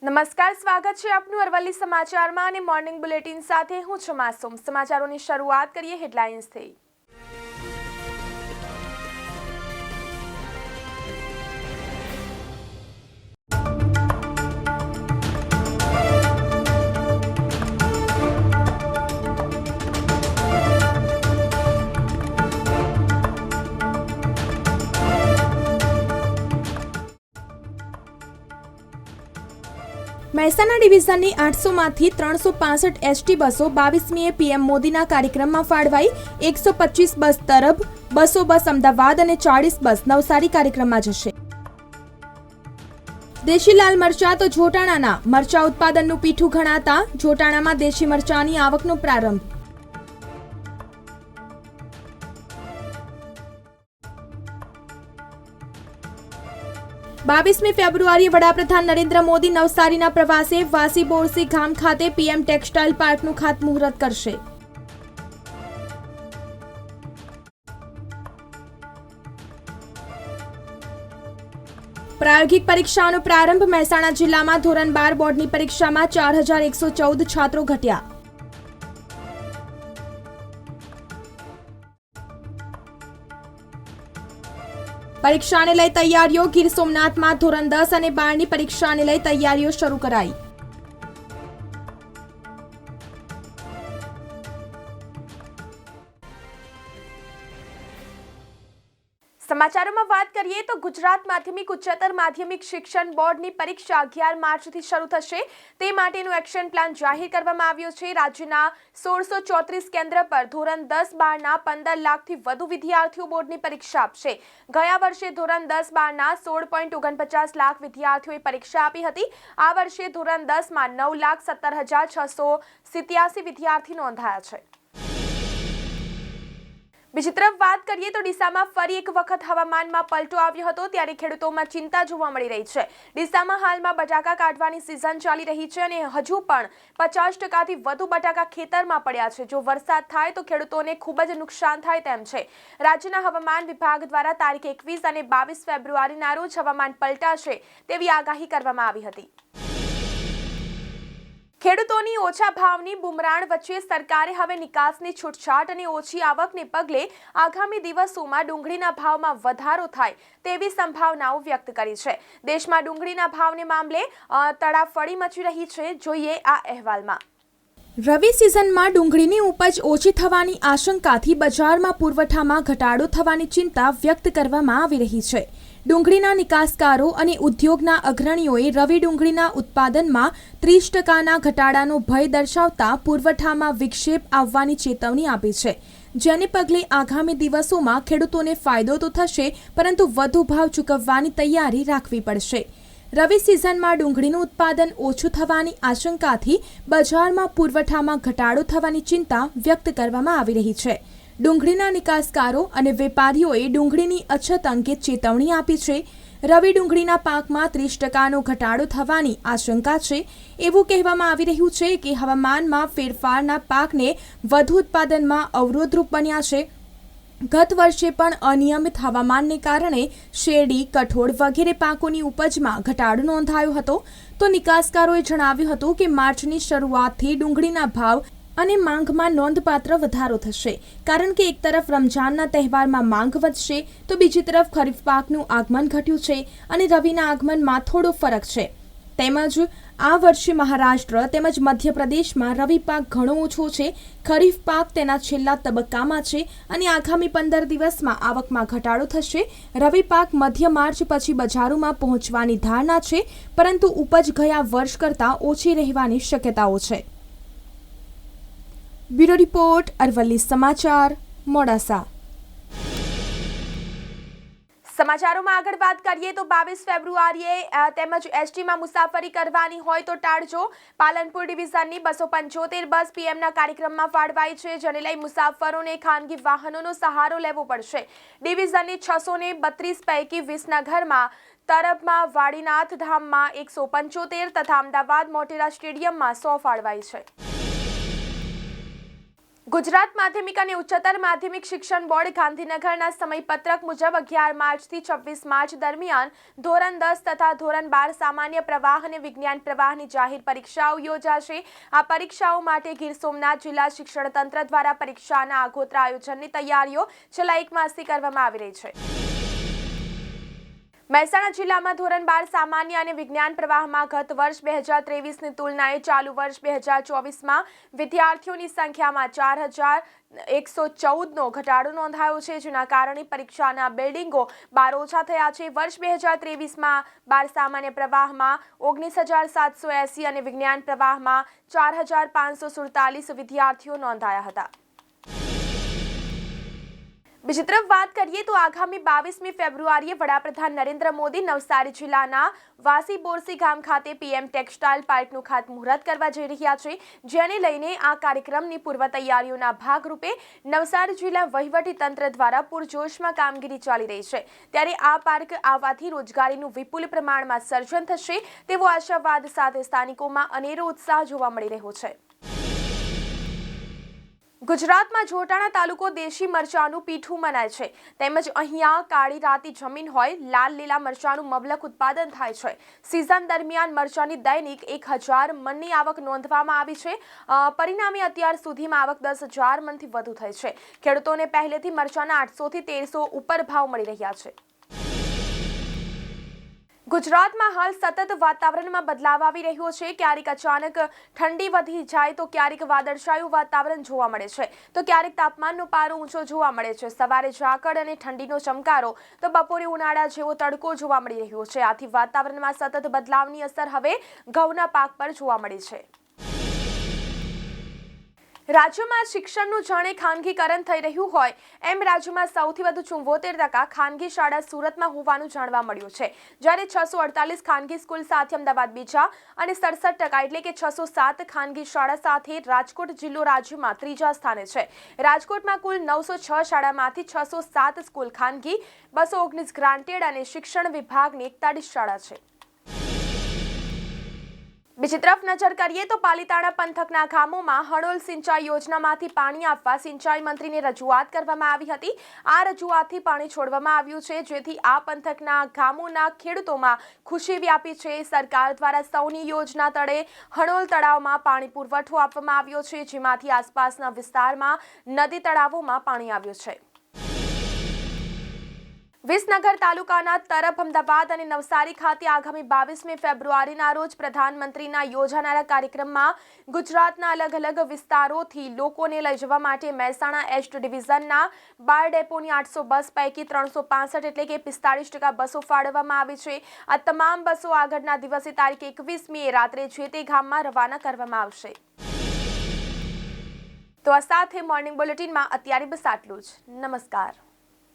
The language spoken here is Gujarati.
નમસ્કાર, સ્વાગત છે આપનું અરવલ્લી સમાચારમાં અને મોર્નિંગ બુલેટિન સાથે હું છું માસૂમ। સમાચારોની શરૂઆત કરીએ હેડલાઇન્સથી। મહેસાણા ડિવિઝનની 800માંથી 365 એસટી બસો 22મીએ પીએમ મોદીના કાર્યક્રમમાં ફાળવાઈ। 125 બસ તરફ, 200 બસ અમદાવાદ અને 40 બસ નવસારી કાર્યક્રમમાં જશે। દેશી લાલ મરચા તો જોટાણાના મરચા ઉત્પાદનનું પીઠું ગણાતા જોટાણામાં દેશી મરચાની આવકનો પ્રારંભ। 22મી ફેબ્રુઆરીએ વડાપ્રધાન નરેન્દ્ર મોદી નવસારીના પ્રવાસે વાસી બોરસી ગામ ખાતે પીએમ ટેક્સટાઇલ પાર્કનું ખાતમુહૂર્ત કરશે। પ્રાયોગિક પરીક્ષાનો પ્રારંભ। મહેસાણા જિલ્લામાં ધોરણ 12 બોર્ડની પરીક્ષામાં 4114 છાત્રો ઘટ્યા। પરીક્ષાને લઈ તૈયારીઓ। ગીર સોમનાથમાં ધોરણ 10 અને 12ની પરીક્ષાને લઈ તૈયારીઓ શરૂ કરાઈ। સમાચારોમાં વાત કરીએ તો ગુજરાત માધ્યમિક ઉચ્ચતર માધ્યમિક શિક્ષણ બોર્ડની પરીક્ષા 11 માર્ચથી શરૂ થશે। તે માટેનું એક્શન પ્લાન જાહેર કરવામાં આવ્યો છે। રાજ્યના 1634 કેન્દ્ર પર ધોરણ 10-12ના 15 લાખથી વધુ વિદ્યાર્થીઓ બોર્ડની પરીક્ષા આપશે। ગયા વર્ષે ધોરણ 10-12ના 16.49 લાખ વિદ્યાર્થીઓએ પરીક્ષા આપી હતી। આ વર્ષે ધોરણ 10માં 9,17,687 વિદ્યાર્થી નોંધાયા છે। બીજી તરફ વાત કરીએ તો ડીસામાં ફરી એક વખત હવામાનમાં પલટો આવ્યો હતો, ત્યારે ખેડૂતોમાં ચિંતા જોવા મળી રહી છે। ડીસામાં હાલમાં બટાકા કાઢવાની સિઝન ચાલી રહી છે અને હજુ પણ 50%થી વધુ બટાકા ખેતરમાં પડ્યા છે। જો વરસાદ થાય તો ખેડૂતોને ખૂબ જ નુકસાન થાય તેમ છે। રાજ્યના હવામાન વિભાગ દ્વારા તારીખ 21 અને 22 ફેબ્રુઆરીના રોજ હવામાન પલટાશે તેવી આગાહી કરવામાં આવી હતી। ખેડૂતોની ઓછા ભાવની બુમરાણ વચ્ચે સરકારે હવે નિકાસની છૂટછાટ અને ઓછી આવકને પગલે આગામી દિવસોમાં ડુંગળીના ભાવમાં વધારો થાય તેવી સંભાવનાઓ વ્યક્ત કરી છે। દેશમાં ડુંગળીના ભાવને મામલે તડાફડી મચી રહી છે। જોઈએ આ અહેવાલમાં। રવિ સિઝનમાં ડુંગળીની ઉપજ ઓછી થવાની આશંકાથી બજારમાં પુરવઠામાં ઘટાડો થવાની ચિંતા વ્યક્ત કરવામાં આવી રહી છે। ડુંગળીના નિકાસકારો અને ઉદ્યોગના અગ્રણીઓએ રવિ ડુંગળીના ઉત્પાદનમાં 30%ના ઘટાડાનો ભય દર્શાવતા પુરવઠામાં વિક્ષેપ આવવાની ચેતવણી આપી છે, જેને પગલે આગામી દિવસોમાં ખેડૂતોને ફાયદો તો થશે, પરંતુ વધુ ભાવ ચૂકવવાની તૈયારી રાખવી પડશે। રવિ સિઝનમાં ડુંગળીનું ઉત્પાદન ઓછું થવાની આશંકાથી બજારમાં પુરવઠામાં ઘટાડો થવાની ચિંતા વ્યક્ત કરવામાં આવી રહી છે। ડુંગળીના નિકાસકારો અને વેપારીઓએ ડુંગળીની અછત અંગે ચેતવણી આપી છે। રવિ ડુંગળીના પાકમાં 30%નો ઘટાડો થવાની આશંકા છે। એવું કહેવામાં આવી રહ્યું છે કે હવામાનમાં ફેરફારના પાકને વધુ ઉત્પાદનમાં અવરોધરૂપ બન્યા છે। ગત વર્ષે પણ અનિયમિત હવામાનને કારણે શેરડી, કઠોળ વગેરે પાકોની ઉપજમાં ઘટાડો નોંધાયો હતો। તો નિકાસકારોએ જણાવ્યું હતું કે માર્ચની શરૂઆતથી ડુંગળીના ભાવ અને માંગમાં નોંધપાત્ર વધારો થશે, કારણ કે એક તરફ રમઝાનના તહેવારમાં માંગ વધશે તો બીજી તરફ ખરીફ પાકનું આગમન ઘટ્યું છે અને રવિના આગમનમાં થોડો ફરક છે। તેમજ આ વર્ષે મહારાષ્ટ્ર તેમજ મધ્યપ્રદેશમાં રવિ પાક ઘણો ઓછો છે। ખરીફ પાક તેના છેલ્લા તબક્કામાં છે અને આગામી 15 દિવસમાં આવકમાં ઘટાડો થશે। રવિ પાક મધ્ય માર્ચ પછી બજારોમાં પહોંચવાની ધારણા છે, પરંતુ ઉપજ ગયા વર્ષ કરતાં ઓછી રહેવાની શક્યતાઓ છે। બ્યુરો રિપોર્ટ, અરવલ્લી સમાચાર, મોડાસા। સમાચારોમાં આગળ વાત કરીએ તો 22 ફેબ્રુઆરીએ તેમજ એસટીમાં મુસાફરી કરવાની હોય તો ટાળજો। પાલનપુર ડિવિઝનની 275 બસ પીએમના કાર્યક્રમમાં ફાળવાઈ છે, જેને લઈ મુસાફરોને ખાનગી વાહનોનો સહારો લેવો પડશે। ડિવિઝનની 632 પૈકી વિસનગરમાં, તરબમાં, વાડીનાથ ધામમાં 175 તથા અમદાવાદ મોટેરા સ્ટેડિયમમાં 100 ફાળવાઈ છે। ગુજરાત માધ્યમિક અને ઉચ્ચતર માધ્યમિક શિક્ષણ બોર્ડ ગાંધીનગરના સમયપત્રક મુજબ 11 માર્ચથી 26 માર્ચ દરમિયાન ધોરણ 10 તથા ધોરણ 12 સામાન્ય પ્રવાહ અને વિજ્ઞાન પ્રવાહની જાહેર પરીક્ષાઓ યોજાશે। આ પરીક્ષાઓ માટે ગીર સોમનાથ જિલ્લા શિક્ષણ તંત્ર દ્વારા પરીક્ષાના આગોતરા આયોજનની તૈયારીઓ છેલ્લા એક માસથી કરવામાં આવી રહી છે। મહેસાણા જિલ્લામાં ધોરણ 12 સામાન્ય અને વિજ્ઞાન પ્રવાહમાં ગત વર્ષ 2023ની તુલનાએ ચાલુ વર્ષ 2024માં વિદ્યાર્થીઓની સંખ્યામાં 4114નો ઘટાડો નોંધાયો છે, જેના કારણે પરીક્ષાના બિલ્ડિંગો 12 ઓછા થયા છે। વર્ષ 2023માં 12 સામાન્ય પ્રવાહમાં 19780 અને વિજ્ઞાન પ્રવાહમાં 4547 વિદ્યાર્થીઓ નોંધાયા હતા। બીજી તરફ વાત કરીએ તો આગામી 22મી ફેબ્રુઆરીએ વડાપ્રધાન નરેન્દ્ર મોદી નવસારી જિલ્લાના વાસી બોરસી ગામ ખાતે પીએમ ટેક્સટાઇલ પાર્કનું ખાતમુહૂર્ત કરવા જઈ રહ્યા છે, જેને લઈને આ કાર્યક્રમની પૂર્વ તૈયારીઓના ભાગરૂપે નવસારી જિલ્લા વહીવટી તંત્ર દ્વારા પૂરજોશમાં કામગીરી ચાલી રહી છે। ત્યારે આ પાર્ક આવવાથી રોજગારીનું વિપુલ પ્રમાણમાં સર્જન થશે તેવો આશાવાદ સાથે સ્થાનિકોમાં અનેરો ઉત્સાહ જોવા મળી રહ્યો છે। ગુજરાતમાં જોટાણા તાલુકો દેશી મરચાનું પીઠું મનાય છે, તેમજ અહીંયા કાળી રાતી જમીન હોય લાલ લીલા મરચાનું મબલક ઉત્પાદન થાય છે। સિઝન દરમિયાન મરચાની દૈનિક 1000 મણની આવક નોંધવામાં આવી છે। પરિણામે અત્યાર સુધીમાં આવક 10,000 મણથી વધુ થઈ છે। ખેડૂતોને પહેલેથી મરચાના 800 થી 1300 ઉપર ભાવ મળી રહ્યા છે। ગુજરાતમાં હાલ સતત વાતાવરણમાં બદલાવ આવી રહ્યો છે। ક્યારેક અચાનક ઠંડી વધી જાય તો ક્યારેક વાદળછાયું વાતાવરણ જોવા મળે છે, તો ક્યારેક તાપમાનનો પારો ઊંચો જોવા મળે છે। સવારે ઝાકળ અને ઠંડીનો ચમકારો તો બપોરે ઉનાળા જેવો તડકો જોવા મળી રહ્યો છે। આથી વાતાવરણમાં સતત બદલાવની અસર હવે ઘઉંના પાક પર જોવા મળી છે। રાજ્યમાં શિક્ષણનું જાણે ખાનગીકરણ થઈ રહ્યું હોય એમ રાજ્યમાં સૌથી વધુ 74% ખાનગી શાળા સુરતમાં હોવાનું જાણવા મળ્યું છે, જ્યારે 648 ખાનગી સ્કૂલ સાથે અમદાવાદ બીજા અને 67% એટલે કે 607 ખાનગી શાળા સાથે રાજકોટ જિલ્લો રાજ્યમાં ત્રીજા સ્થાને છે। રાજકોટમાં કુલ 906 શાળામાંથી 607 સ્કૂલ ખાનગી, 219 ગ્રાન્ટેડ અને શિક્ષણ વિભાગની 41 શાળા છે। બીજી તરફ નજર કરીએ તો પાલીતાણા પંથકના ગામોમાં હળોલ સિંચાઈ યોજનામાંથી પાણી આપવા સિંચાઈ મંત્રીને રજૂઆત કરવામાં આવી હતી। આ રજૂઆતથી પાણી છોડવામાં આવ્યું છે, જેથી આ પંથકના ગામોના ખેડૂતોમાં ખુશી વ્યાપી છે। સરકાર દ્વારા સૌની યોજના તળે હળોલ તળાવમાં પાણી પુરવઠો આપવામાં આવ્યો છે, જેમાંથી આસપાસના વિસ્તારમાં નદી તળાવોમાં પાણી આવ્યું છે। વિસનગર તાલુકાના તરફ અમદાવાદ અને નવસારી ખાતે આગામી 22મી ફેબ્રુઆરીના રોજ પ્રધાનમંત્રીના યોજાનારા કાર્યક્રમમાં ગુજરાતના અલગ અલગ વિસ્તારોથી લોકોને લઈ જવા માટે મહેસાણા એસ્ટ ડિવિઝનના 12 ડેપોની 800 બસ પૈકી 365 એટલે કે 45% બસો ફાળવવામાં આવી છે। આ તમામ બસો આગળના દિવસે તારીખ 21મીએ રાત્રે જે તે ગામમાં રવાના કરવામાં આવશે। તો આ સાથે મોર્નિંગ બુલેટિનમાં અત્યારે બસ આટલું જ। નમસ્કાર।